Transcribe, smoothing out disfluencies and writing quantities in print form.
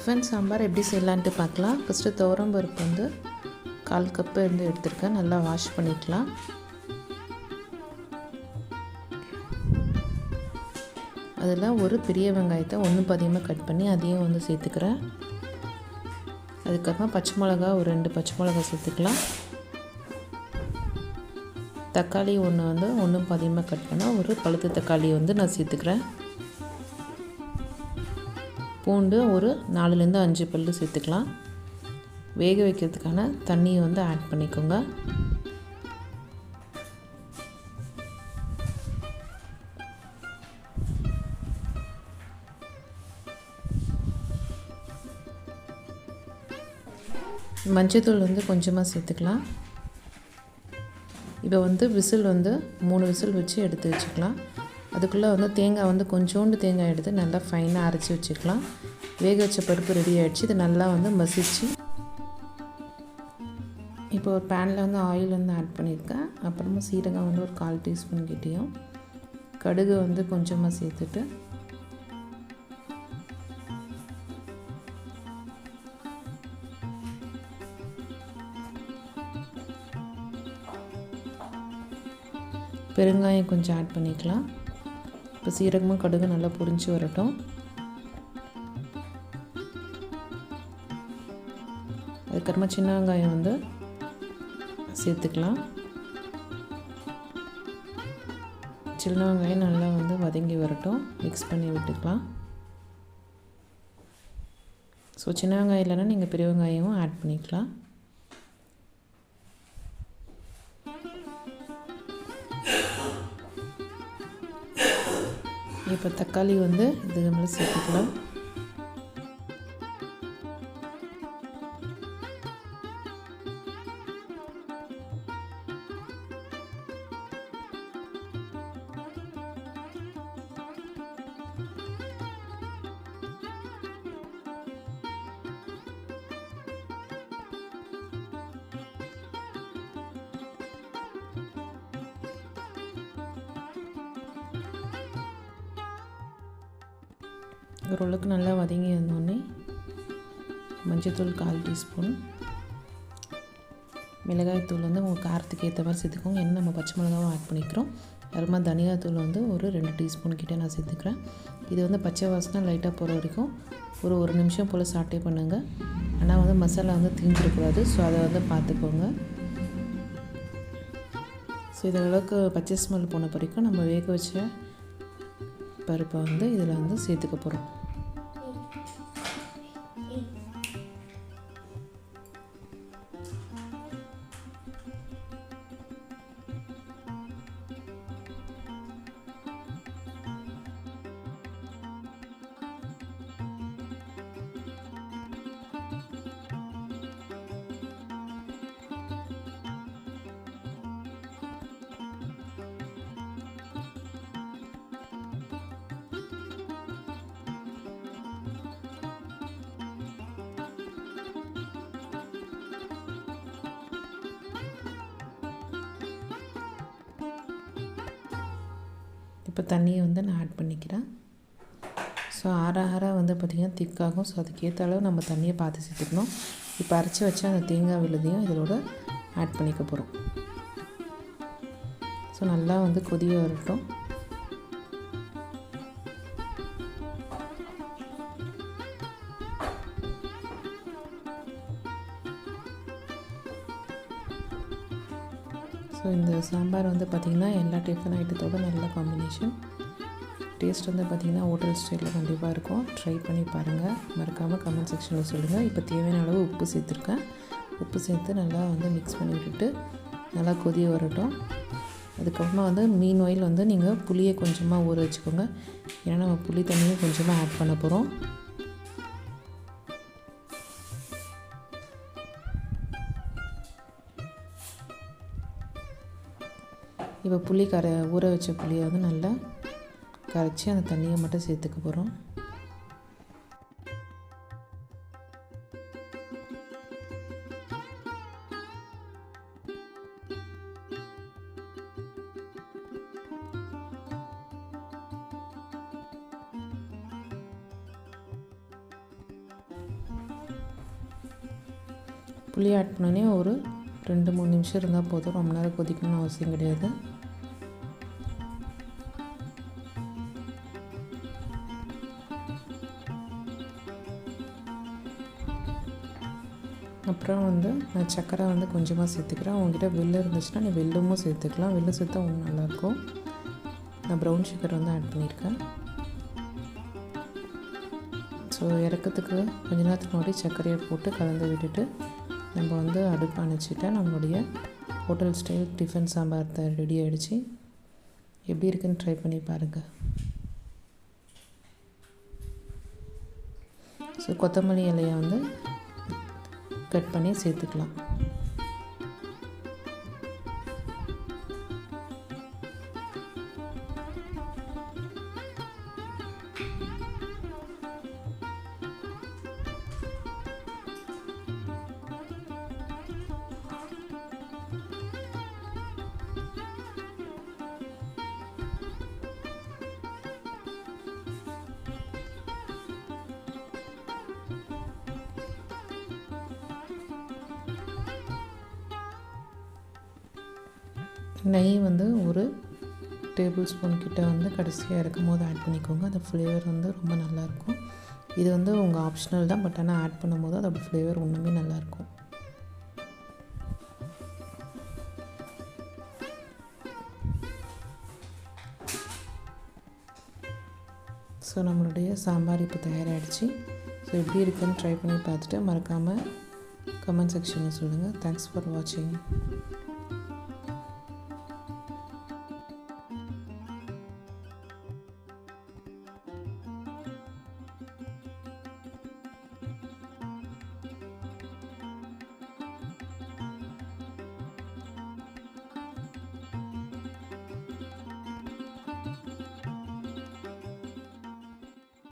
Tiffin sambar எப்படி செய்யலான்ட்டு பார்க்கலாம். First துவரம் பருப்பு வந்து 1/4 கப்பு எடுத்திருக்கேன். நல்லா வாஷ் பண்ணிக்கலாம். அதில் ஒரு பெரிய வெங்காயத்தை 1 பாதியமாக கட் பண்ணி அதையும் வந்து சேர்த்துக்கிறேன். அதுக்கப்புறமா பச்சை மிளகா ஒரு 2 பச்சை மிளகா சேர்த்துக்கலாம். தக்காளி ஒன்று வந்து 1 பாதியமாக கட் பண்ணால் ஒரு பழுத்த தக்காளி வந்து நான் சேர்த்துக்கிறேன். பூண்டு ஒரு 4லேருந்து 5 பல்லு சேர்த்துக்கலாம். வேக வைக்கிறதுக்கான தண்ணியை வந்து ஆட் பண்ணிக்கோங்க. மஞ்சள்தூள் வந்து கொஞ்சமாக சேர்த்துக்கலாம். இப்போ வந்து விசில் வந்து 3 விசில் வச்சு எடுத்து வச்சுக்கலாம். அதுக்குள்ளே வந்து தேங்காய் வந்து கொஞ்சோண்டு தேங்காய் எடுத்து நல்லா ஃபைனாக அரைச்சி வச்சுக்கலாம். வேக வச்ச பருப்பு ரெடி ஆகிடுச்சு. இது நல்லா வந்து மசிச்சு இப்போ ஒரு பேனில் வந்து ஆயில் வந்து ஆட் பண்ணியிருக்கேன். அப்புறமா சீரகம் வந்து ஒரு 1/4 டீஸ்பூன் கிட்டேயும், கடுகு வந்து கொஞ்சமாக சேர்த்துட்டு பெருங்காயம் கொஞ்சம் ஆட் பண்ணிக்கலாம். இப்போ சீரகமும் கடுகு நல்லா பொரிஞ்சு வரட்டும். அதுக்கப்புறமா சின்ன வெங்காயம் வந்து சேர்த்துக்கலாம். சின்ன வெங்காயம் நல்லா வந்து வதங்கி வரட்டும். மிக்ஸ் பண்ணி விட்டுக்கலாம். ஸோ சின்ன வெங்காயம் இல்லைன்னா நீங்கள் பெரிய வெங்காயமும் ஆட் பண்ணிக்கலாம். இப்போ தக்காளி வந்து இது மேலே சேர்த்துக்கலாம். ஓரளவுக்கு நல்லா வதங்கி வந்தோடனே மஞ்சள்தூள் 1/4 டீஸ்பூன், மிளகாய்த்தூள் வந்து உங்கள் காரத்துக்கு ஏற்ற மாதிரி சேர்த்துக்கோங்க. என்ன நம்ம பச்சை மிளகாவும் ஆட் பண்ணிக்கிறோம். அப்புறமா தனியாத்தூள் வந்து ஒரு 2 டீஸ்பூன் கிட்டே நான் சேர்த்துக்கிறேன். இது வந்து பச்சை வாசனை லைட்டாக போகிற வரைக்கும் ஒரு நிமிஷம் போல் சாட்டே பண்ணுங்கள். ஆனால் வந்து மசாலா வந்து தீஞ்சிடக்கூடாது. ஸோ அதை வந்து பார்த்துக்கோங்க. ஸோ இது அளவுக்கு பச்சை ஸ்மெல் போன வரைக்கும் நம்ம வேக வச்ச பருப்பை வந்து இதில் வந்து சேர்த்துக்க போகிறோம். இப்போ தண்ணியை வந்து நான் ஆட் பண்ணிக்கிறேன். ஸோ ஆற வந்து பார்த்திங்கன்னா திக்காகும். ஸோ அதுக்கேற்ற அளவு நம்ம தண்ணியை பார்த்து சேர்த்துக்கணும். இப்போ அரைச்சி வச்ச அந்த தேங்காய் விழுதையும் இதோட ஆட் பண்ணிக்க போகிறோம். ஸோ நல்லா வந்து கொதிய வரட்டும். ஸோ இந்த சாம்பார் வந்து பார்த்திங்கன்னா எல்லா டிஃபன் ஐட்டத்தோட நல்ல காம்பினேஷன். டேஸ்ட் வந்து பார்த்திங்கன்னா ஹோட்டல் ஸ்டைலில் கண்டிப்பாக இருக்கும். ட்ரை பண்ணி பாருங்கள். மறக்காமல் கமெண்ட் செக்ஷனில் சொல்லுங்கள். இப்போ தேவையான அளவு உப்பு சேர்த்துருக்கேன். உப்பு சேர்த்து நல்லா வந்து மிக்ஸ் பண்ணி விட்டுட்டு நல்லா கொதிய வரட்டும். அதுக்கப்புறமா வந்து மீன் ஆயில் வந்து நீங்கள் புளியை கொஞ்சமாக ஊற வச்சுக்கோங்க. ஏன்னா நம்ம புளி தண்ணியும் கொஞ்சமாக ஆட் பண்ண போகிறோம். இப்போ ஊற வச்ச புளியை வந்து நல்லா கரைச்சி அந்த தண்ணியை மட்டும் சேர்த்துக்க போகிறோம். புளி ஆட் பண்ணோன்னே ஒரு 2-3 நிமிஷம் இருந்தால் போதும், ரொம்ப நேரம் கொதிக்கணும்னு அவசியம் கிடையாது. அப்புறம் நான் சர்க்கரை கொஞ்சமாக சேர்த்துக்கிறேன். உங்ககிட்ட வெல்லம் இருந்துச்சுன்னா நீ வெல்லமும் சேர்த்துக்கலாம். வெல்லம் சேர்த்தா இன்னும் நல்லாயிருக்கும். நான் ப்ரௌன் சுகர் ஆட் பண்ணியிருக்கேன். ஸோ இறக்கிறதுக்கு கொஞ்ச நேரத்துக்கு முன்னாடி சர்க்கரையை போட்டு கலந்து விட்டுட்டு நம்ம அடுப்பு அணைச்சிட்டா நம்மளுடைய hotel style tiffin sambar ready ஆகிடுச்சு. எப்படி இருக்குன்னு ட்ரை பண்ணி பாருங்கள். ஸோ கொத்தமல்லி இலையை கட் பண்ணி சேர்த்துக்கலாம். நெய் ஒரு டேபிள் ஸ்பூன் கிட்ட கடைசியாக இறக்கும் போது ஆட் பண்ணிக்கோங்க. அந்த ஃப்ளேவர் ரொம்ப நல்லாயிருக்கும். இது உங்கள் ஆப்ஷனல் தான், பட் ஆனால் ஆட் பண்ணும் போது அதோட ஃப்ளேவர் ஒன்றுமே நல்லாயிருக்கும். ஸோ நம்மளுடைய சாம்பார் இப்போ தயாராகிடுச்சு. ஸோ எப்படி இருக்குன்னு ட்ரை பண்ணி பார்த்துட்டு மறக்காமல் கமெண்ட் செக்ஷனில் சொல்லுங்கள். தேங்க்ஸ் ஃபார் வாட்சிங்.